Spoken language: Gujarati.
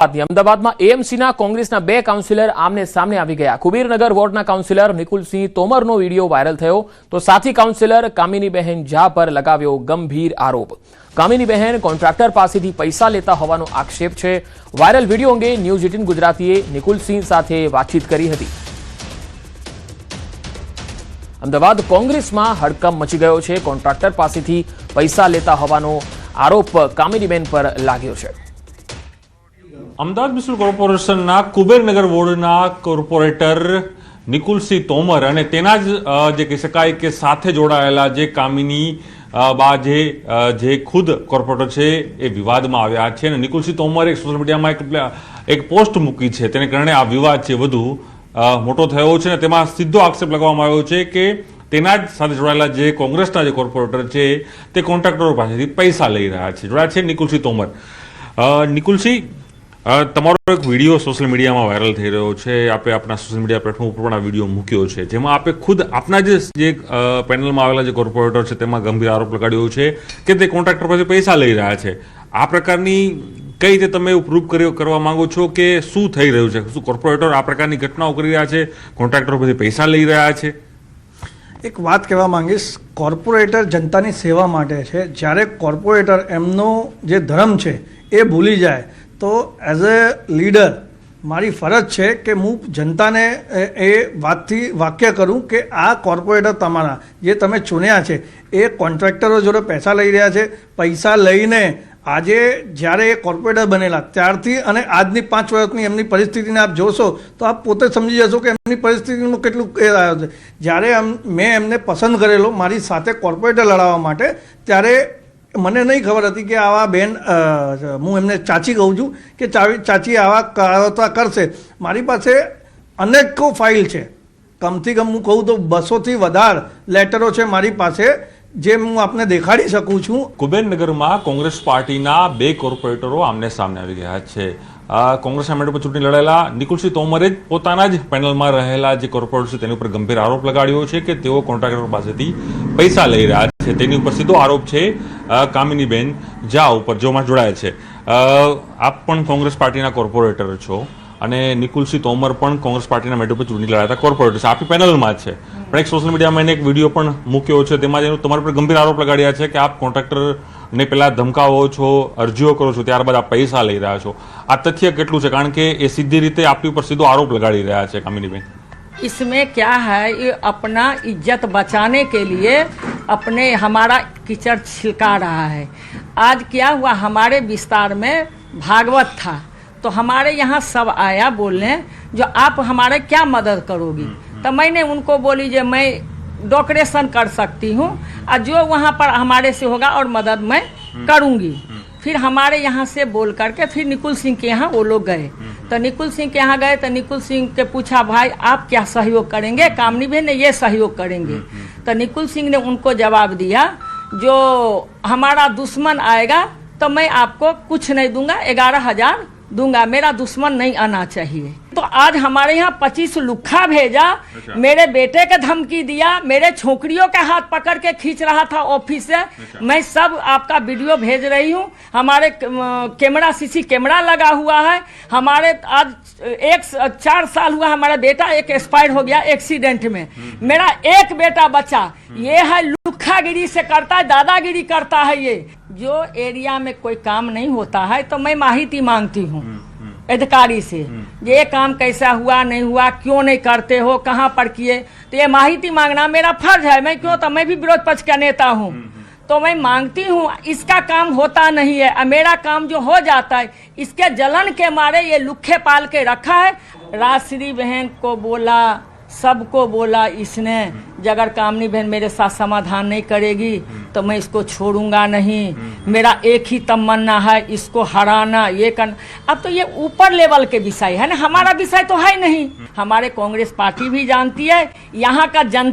અમદાવાદમાં એએમસીના કોંગ્રેસના બે કાઉન્સિલર આમને સામને આવી ગયા। કુબીરનગર વોર્ડના કાઉન્સિલર નિકુલસિંહ તોમરનો વિડીયો વાયરલ થયો તો સાથી કાઉન્સિલર કામિનીબહેન ઝા પર લગાવ્યો ગંભીર આરોપ। કામિનીબહેન કોન્ટ્રાક્ટર પાસેથી પૈસા લેતા હોવાનો આક્ષેપ છે। વાયરલ વિડીયો અંગે ન્યૂઝ 18 ગુજરાતીએ નિકુલસિંહ સાથે વાતચીત કરી હતી। અમદાવાદ કોંગ્રેસમાં હડકંપ મચી ગયો છે। કોન્ટ્રાક્ટર પાસેથી પૈસા લેતા હોવાનો આરોપ કામિનીબેન પર લાગ્યો છે। અમદાવાદ મ્યુનિસિપલ કોર્પોરેશનના કુબેરનગર વોર્ડના કોર્પોરેટર નિકુલસિંહ તોમર અને તેના જ જે કહી શકાય કે સાથે જોડાયેલા જે કામિની બા જે ખુદ કોર્પોરેટર છે એ વિવાદમાં આવ્યા છે અને નિકુલસિંહ તોમરે સોશિયલ મીડિયામાં એક પોસ્ટ મૂકી છે, તેને કારણે આ વિવાદ છે વધુ મોટો થયો છે અને તેમાં સીધો આક્ષેપ લગાવવામાં આવ્યો છે કે તેના જ સાથે જોડાયેલા જે કોંગ્રેસના જે કોર્પોરેટર છે તે કોન્ટ્રાક્ટરો પાસેથી પૈસા લઈ રહ્યા છે। જોડાયા છે નિકુલસિંહ તોમર। નિકુલસિંહ, તમારો એક વિડીયો સોશિયલ મીડિયામાં વાયરલ થઈ રહ્યો છે। આપે આપના સોશિયલ મીડિયા પ્લેટફોર્મ ઉપર પણ આ વિડીયો મૂક્યો છે, જેમાં આપે ખુદ આપના જે પેનલમાં આવેલા જે કોર્પોરેટર છે તેમાં ગંભીર આરોપ લગાડ્યો છે કે તે કોન્ટ્રાક્ટર પાસે પૈસા લઈ રહ્યા છે। આ પ્રકારની કઈ રીતે તમે એવું પ્રૂવ કરવા માંગો છો કે શું થઈ રહ્યું છે? શું કોર્પોરેટર આ પ્રકારની ઘટનાઓ કરી રહ્યા છે, કોન્ટ્રાક્ટરો પાસે પૈસા લઈ રહ્યા છે? એક વાત કહેવા માંગીશ, કોર્પોરેટર જનતાની સેવા માટે છે। જ્યારે કોર્પોરેટર એમનો જે ધર્મ છે એ ભૂલી જાય તો એઝ અ લીડર મારી ફરજ છે કે હું જનતાને એ વાતથી વાક્ય કરું કે આ કોર્પોરેટર તમારા જે તમે ચૂન્યા છે એ કોન્ટ્રાક્ટરો જોડે પૈસા લઈ રહ્યા છે। પૈસા લઈને આજે જ્યારે એ કોર્પોરેટર બનેલા ત્યારથી અને આજની 5 વર્ષની એમની પરિસ્થિતિને આપ જોશો તો આપ પોતે સમજી જશો કે એમની પરિસ્થિતિનું કેટલું એ આવ્યો છે। જ્યારે મેં એમને પસંદ કરેલો મારી સાથે કોર્પોરેટર લડાવવા માટે, ત્યારે મને નહીં ખબર હતી કે આવા બેન, હું એમને ચાચી કહું છું કે ચાચી આવા કાવતરા કરશે। મારી પાસે અનેકો ફાઇલ છે, કમથી કમ હું કહું તો 200થી વધારે લેટરો છે મારી પાસે, જે હું આપને દેખાડી શકું છું। કુબેરનગરમાં કોંગ્રેસ પાર્ટીના બે કોર્પોરેટરો આમને સામને આવી ગયા છે। કોંગ્રેસના મેન્ડેટ પર ચૂંટણી લડેલા નિકુલસિંહ તોમરે જ પોતાના જ પેનલમાં રહેલા જે કોર્પોરેટર છે તેની ઉપર ગંભીર આરોપ લગાડ્યો છે કે તેઓ કોન્ટ્રાક્ટર પાસેથી પૈસા લઈ રહ્યા છે। તેની ઉપર સીધો આરોપ છે કામિનીબેન ઝા ઉપર, જેમાં જોડાયા છે। આપ પણ કોંગ્રેસ પાર્ટીના કોર્પોરેટર છો અને નિકુલસિંહ તોમર પણ કોંગ્રેસ પાર્ટીના મેન્ડેટ પર ચૂંટણી લડાતા કોર્પોરેટર છે, આપી પેનલમાં જ છે, પણ એક સોશિયલ મીડિયામાં એને એક વિડીયો પણ મૂક્યો છે, તેમાં એનું તમારા પર ગંભીર આરોપ લગાડ્યા છે કે આપ કોન્ટ્રાક્ટરને પહેલા ધમકાવો છો, અરજીઓ કરો છો, ત્યારબાદ આપ પૈસા લઈ રહ્યા છો। આ તથ્ય કેટલું છે? કારણ કે એ સીધી રીતે આપની ઉપર સીધો આરોપ લગાડી રહ્યા છે કામિનીબેન। इसमें क्या है, ये अपना इज्जत बचाने के लिए अपने हमारा कीचड़ छिलका रहा है। आज क्या हुआ, हमारे विस्तार में भागवत था तो हमारे यहाँ सब आया बोलने जो आप हमारे क्या मदद करोगी, तो मैंने उनको बोली जो मैं डेकोरेशन कर सकती हूँ और जो वहाँ पर हमारे से होगा और मदद मैं करूँगी। फिर हमारे यहाँ से बोल करके फिर निकुल सिंह के यहाँ वो लोग गए, तो निकुल सिंह के यहाँ गए तो निकुल सिंह के पूछा भाई आप क्या सहयोग करेंगे? कामिनीबेन ने ये सहयोग करेंगे। तो निकुल सिंह ने उनको जवाब दिया जो हमारा दुश्मन आएगा तो मैं आपको कुछ नहीं दूंगा, 11,000 दूंगा, मेरा दुश्मन नहीं आना चाहिए। तो आज हमारे यहाँ 25 लुक्खा भेजा, मेरे बेटे के धमकी दिया, मेरे छोकरियों के हाथ पकड़ के खींच रहा था ऑफिस से। मैं सब आपका वीडियो भेज रही हूँ। हमारे कैमरा सीसी कैमरा लगा हुआ है। हमारे आज 4 साल हुआ, हमारा बेटा एक एक्सपायर हो गया एक्सीडेंट में, मेरा एक बेटा बचा। ये है लुक्खागिरी से करता है, दादागिरी करता है। ये जो एरिया में कोई काम नहीं होता है तो मैं माहिती मांगती हूँ अधिकारी से, ये काम कैसा हुआ, नहीं हुआ, क्यों नहीं करते हो, कहाँ पर किए, तो ये माहिती मांगना मेरा फर्ज है। मैं क्यों, तो मैं भी विरोध पक्ष का नेता हूँ, तो मैं मांगती हूँ। इसका काम होता नहीं है और मेरा काम जो हो जाता है इसके जलन के मारे ये लुक्खे पाल के रखा है। राजश्री बहन को बोला, सबको बोला इसने, अगर कामनी बहन मेरे साथ समाधान नहीं करेगी तो मैं इसको छोड़ूंगा नहीं। मेरा एक ही तमन्ना है, इसको हराना, ये करना। अब तो ये ऊपर लेवल के विषय है ना, हमारा विषय तो है नहीं। हमारे कांग्रेस पार्टी भी जानती है, यहाँ का जनता